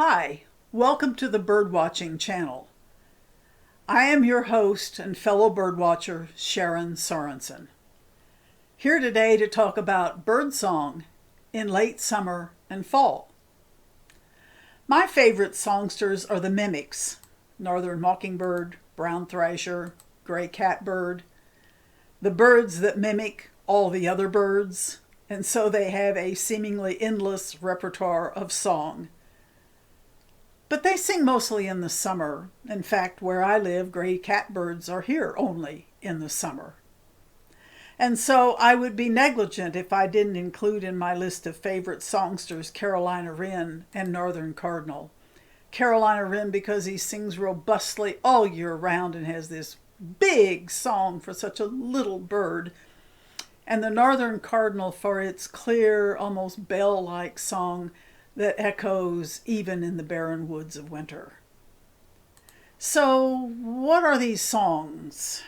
Hi, welcome to the Birdwatching channel. I am your host and fellow birdwatcher, Sharon Sorensen. Here today to talk about birdsong in late summer and fall. My favorite songsters are the mimics, northern mockingbird, brown thrasher, gray catbird, the birds that mimic all the other birds, and so they have a seemingly endless repertoire of song. But they sing mostly in the summer. In fact, where I live, gray catbirds are here only in the summer. And so I would be negligent if I didn't include in my list of favorite songsters Carolina Wren and northern Cardinal. Carolina Wren because he sings robustly all year round and has this big song for such a little bird. And the northern Cardinal for its clear, almost bell-like song that echoes even in the barren woods of winter. So, what are these songs?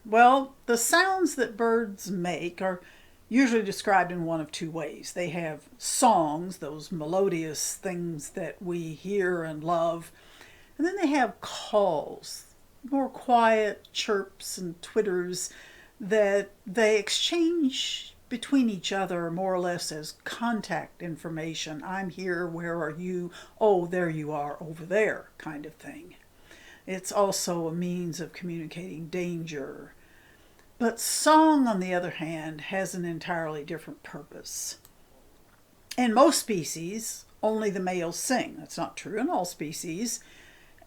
Well, the sounds that birds make are usually described in one of two ways. They have songs, those melodious things that we hear and love, and then they have calls, more quiet chirps and twitters that they exchange between each other more or less as contact information. I'm here, where are you? Oh, there you are over there, kind of thing. It's also a means of communicating danger. But song, on the other hand, has an entirely different purpose. In most species, only the males sing. That's not true in all species.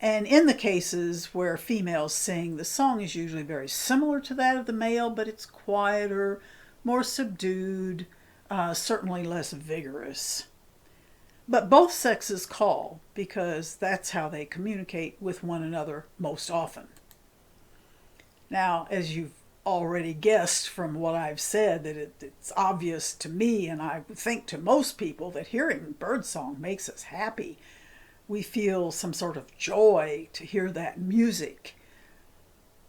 And in the cases where females sing, the song is usually very similar to that of the male, but it's quieter, more subdued, certainly less vigorous. But both sexes call because that's how they communicate with one another most often. Now, as you've already guessed from what I've said, that it's obvious to me, and I think to most people, that hearing birdsong makes us happy. We feel some sort of joy to hear that music.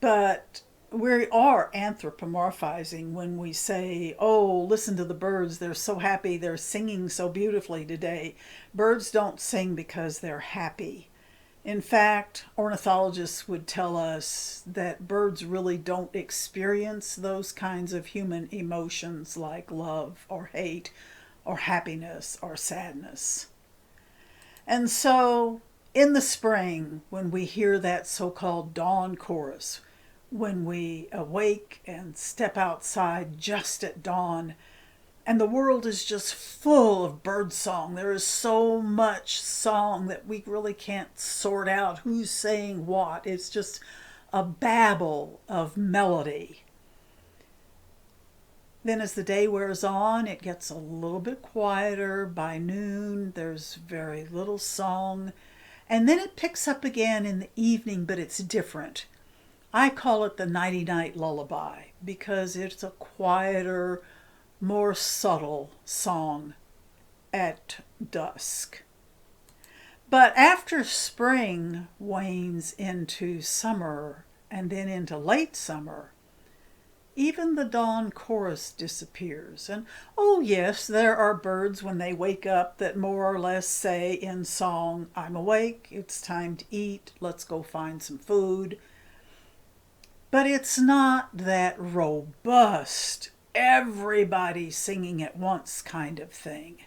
But we are anthropomorphizing when we say, oh, listen to the birds, they're so happy, they're singing so beautifully today. Birds don't sing because they're happy. In fact, ornithologists would tell us that birds really don't experience those kinds of human emotions like love or hate or happiness or sadness. And so, in the spring, when we hear that so-called dawn chorus, when we awake and step outside just at dawn, and the world is just full of birdsong. There is so much song that we really can't sort out who's saying what. It's just a babble of melody. Then as the day wears on, it gets a little bit quieter. By noon, there's very little song. And then it picks up again in the evening, but it's different. I call it the Night Lullaby because it's a quieter, more subtle song at dusk. But after spring wanes into summer and then into late summer, even the dawn chorus disappears. And oh yes, there are birds when they wake up that more or less say in song, I'm awake, it's time to eat, let's go find some food. But it's not that robust, everybody singing at once kind of thing.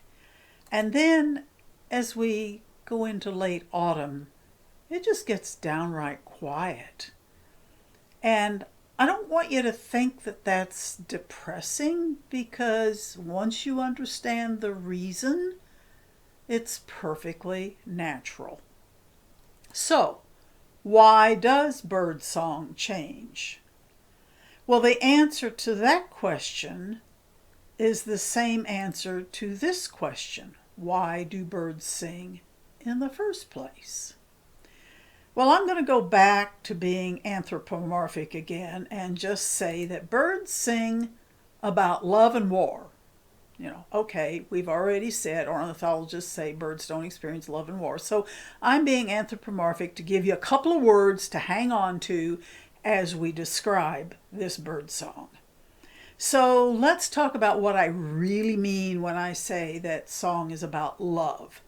And then as we go into late autumn, it just gets downright quiet. And I don't want you to think that that's depressing, because once you understand the reason, it's perfectly natural. So, why does birdsong change? Well, the answer to that question is the same answer to this question. Why do birds sing in the first place? Well, I'm going to go back to being anthropomorphic again and just say that birds sing about love and war. Okay, we've already said ornithologists say birds don't experience love and war. So I'm being anthropomorphic to give you a couple of words to hang on to as we describe this bird song. So let's talk about what I really mean when I say that song is about love.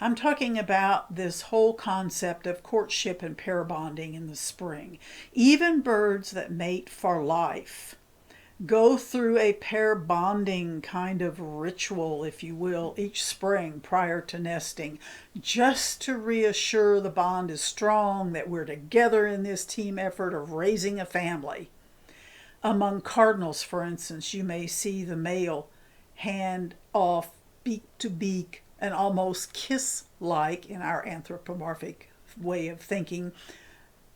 I'm talking about this whole concept of courtship and pair bonding in the spring. Even birds that mate for life go through a pair bonding kind of ritual, if you will, each spring prior to nesting, just to reassure the bond is strong, that we're together in this team effort of raising a family. Among cardinals, for instance, you may see the male hand off, beak to beak, and almost kiss-like, in our anthropomorphic way of thinking,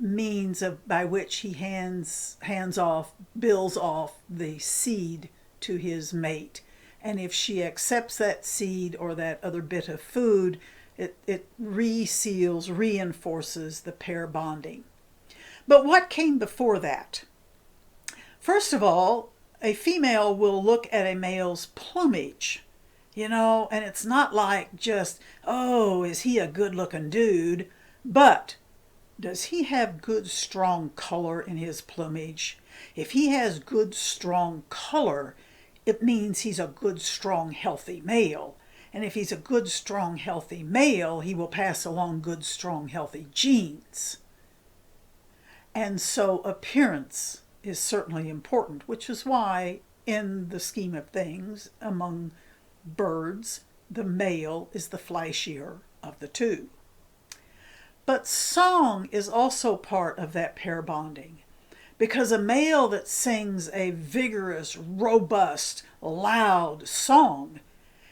means by which he hands off, bills off the seed to his mate. And if she accepts that seed or that other bit of food, it reseals, reinforces the pair bonding. But what came before that? First of all, a female will look at a male's plumage, and it's not like just, oh, is he a good-looking dude? But does he have good, strong color in his plumage? If he has good, strong color, it means he's a good, strong, healthy male. And if he's a good, strong, healthy male, he will pass along good, strong, healthy genes. And so appearance is certainly important, which is why, in the scheme of things, among birds, the male is the flashier of the two. But song is also part of that pair bonding, because a male that sings a vigorous, robust, loud song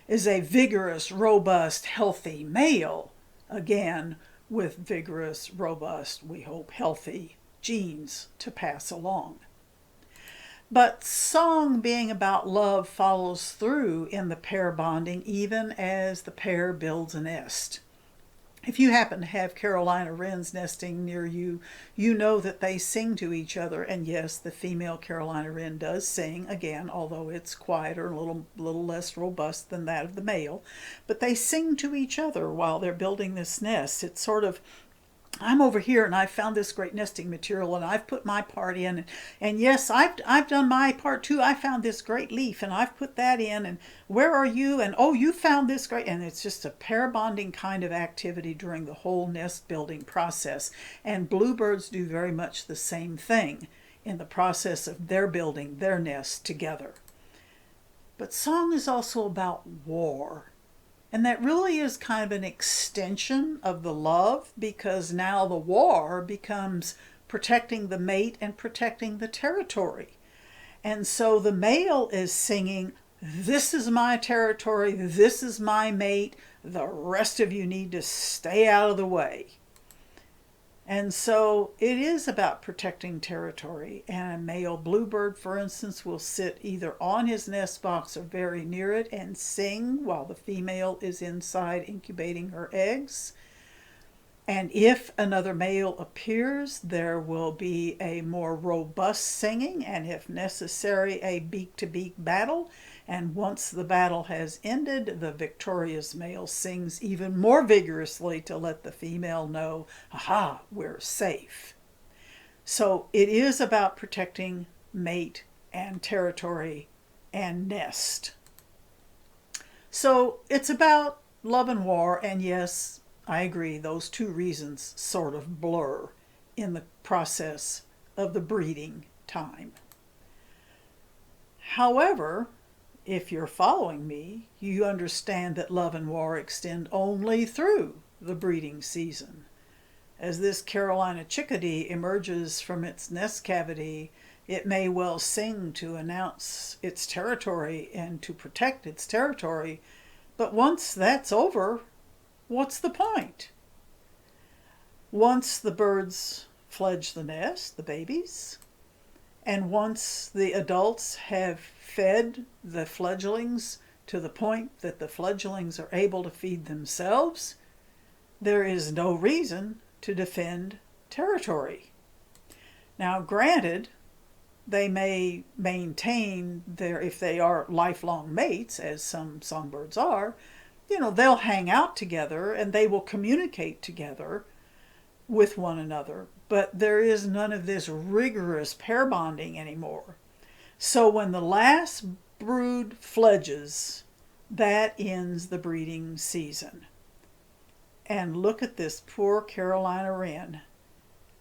is a vigorous, robust, healthy male, again, with vigorous, robust, we hope, healthy genes to pass along. But song, being about love, follows through in the pair bonding even as the pair builds a nest. If you happen to have Carolina wrens nesting near you, you know that they sing to each other. And yes, the female Carolina wren does sing, again, although it's quieter, a little less robust than that of the male. But they sing to each other while they're building this nest. It's sort of, I'm over here and I've found this great nesting material and I've put my part in, and yes, I've done my part too. I found this great leaf and I've put that in, and where are you? And oh, you found this great, and it's just a pair bonding kind of activity during the whole nest building process. And bluebirds do very much the same thing in the process of their building their nest together. But song is also about war. And that really is kind of an extension of the love, because now the war becomes protecting the mate and protecting the territory. And so the male is singing, this is my territory, this is my mate, the rest of you need to stay out of the way. And so it is about protecting territory, and a male bluebird, for instance, will sit either on his nest box or very near it and sing while the female is inside incubating her eggs. And if another male appears, there will be a more robust singing, and if necessary, a beak-to-beak battle. And once the battle has ended, the victorious male sings even more vigorously to let the female know, aha, we're safe. So it is about protecting mate and territory and nest. So it's about love and war, and yes, I agree, those two reasons sort of blur in the process of the breeding time. However, if you're following me, you understand that love and war extend only through the breeding season. As this Carolina chickadee emerges from its nest cavity, it may well sing to announce its territory and to protect its territory, but once that's over, what's the point? Once the birds fledge the nest, the babies, and once the adults have fed the fledglings to the point that the fledglings are able to feed themselves, there is no reason to defend territory. Now, granted, they may maintain if they are lifelong mates, as some songbirds are, they'll hang out together and they will communicate together with one another. But there is none of this rigorous pair bonding anymore. So when the last brood fledges, that ends the breeding season. And look at this poor Carolina wren.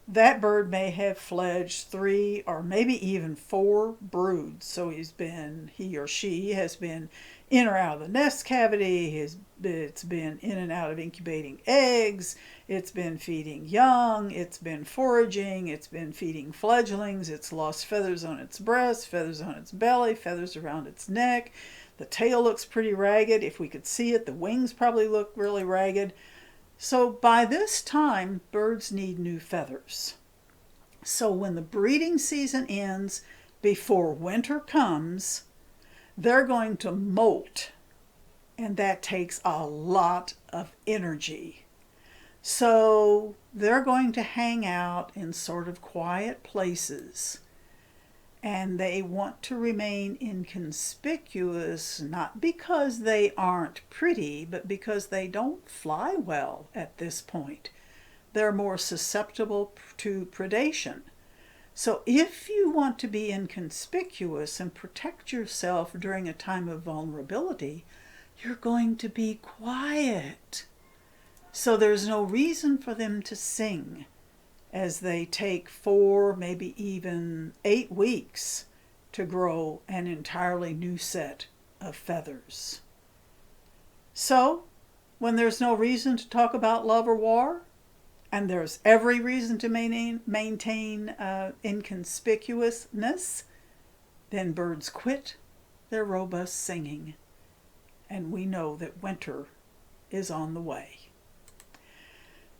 That bird may have fledged 3 or maybe even 4 broods. So he or she has been in or out of the nest cavity. It's been in and out of incubating eggs. It's been feeding young. It's been foraging. It's been feeding fledglings. It's lost feathers on its breast, feathers on its belly, feathers around its neck. The tail looks pretty ragged. If we could see it, the wings probably look really ragged. So by this time, birds need new feathers. So when the breeding season ends, before winter comes, they're going to molt. And that takes a lot of energy. So they're going to hang out in sort of quiet places. And they want to remain inconspicuous, not because they aren't pretty, but because they don't fly well at this point. They're more susceptible to predation. So if you want to be inconspicuous and protect yourself during a time of vulnerability, you're going to be quiet. So there's no reason for them to sing, as they take 4, maybe even 8 weeks to grow an entirely new set of feathers. So, when there's no reason to talk about love or war, and there's every reason to maintain inconspicuousness, then birds quit their robust singing, and we know that winter is on the way.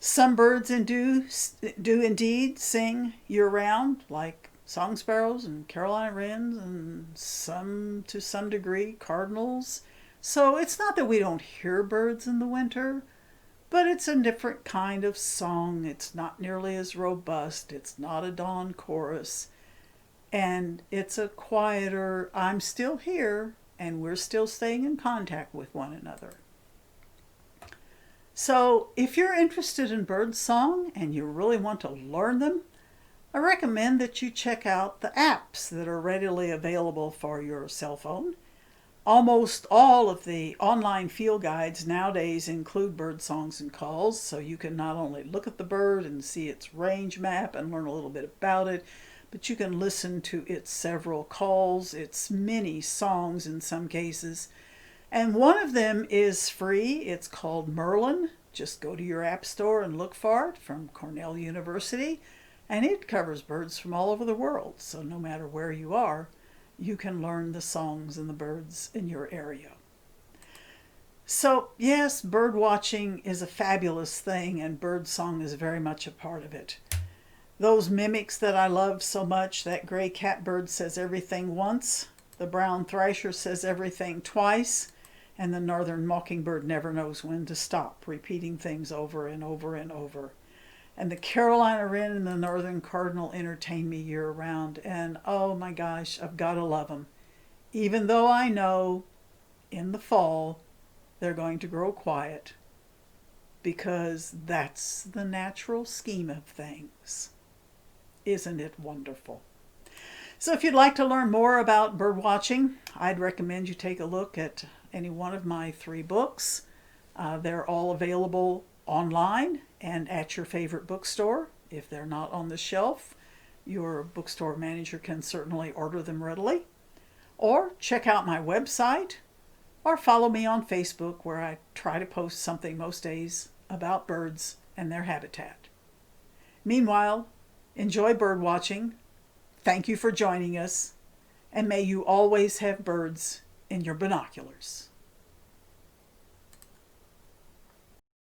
Some birds do indeed sing year-round, like song sparrows and Carolina wrens, and to some degree, cardinals. So it's not that we don't hear birds in the winter, but it's a different kind of song. It's not nearly as robust. It's not a dawn chorus. And it's a quieter, I'm still here, and we're still staying in contact with one another. So if you're interested in bird song and you really want to learn them, I recommend that you check out the apps that are readily available for your cell phone. Almost all of the online field guides nowadays include bird songs and calls, so you can not only look at the bird and see its range map and learn a little bit about it, but you can listen to its several calls, its many songs in some cases. And one of them is free. It's called Merlin. Just go to your app store and look for it, from Cornell University. And it covers birds from all over the world. So no matter where you are, you can learn the songs and the birds in your area. So yes, bird watching is a fabulous thing, and bird song is very much a part of it. Those mimics that I love so much, that gray catbird says everything once, the brown thrasher says everything twice, and the northern mockingbird never knows when to stop, repeating things over and over and over. And the Carolina wren and the northern cardinal entertain me year-round, and oh my gosh, I've got to love them. Even though I know in the fall they're going to grow quiet, because that's the natural scheme of things. Isn't it wonderful? So if you'd like to learn more about bird watching, I'd recommend you take a look at any one of my 3 books. They're all available online and at your favorite bookstore. If they're not on the shelf, your bookstore manager can certainly order them readily. Or check out my website, or follow me on Facebook, where I try to post something most days about birds and their habitat. Meanwhile, enjoy bird watching. Thank you for joining us, and may you always have birds in your binoculars.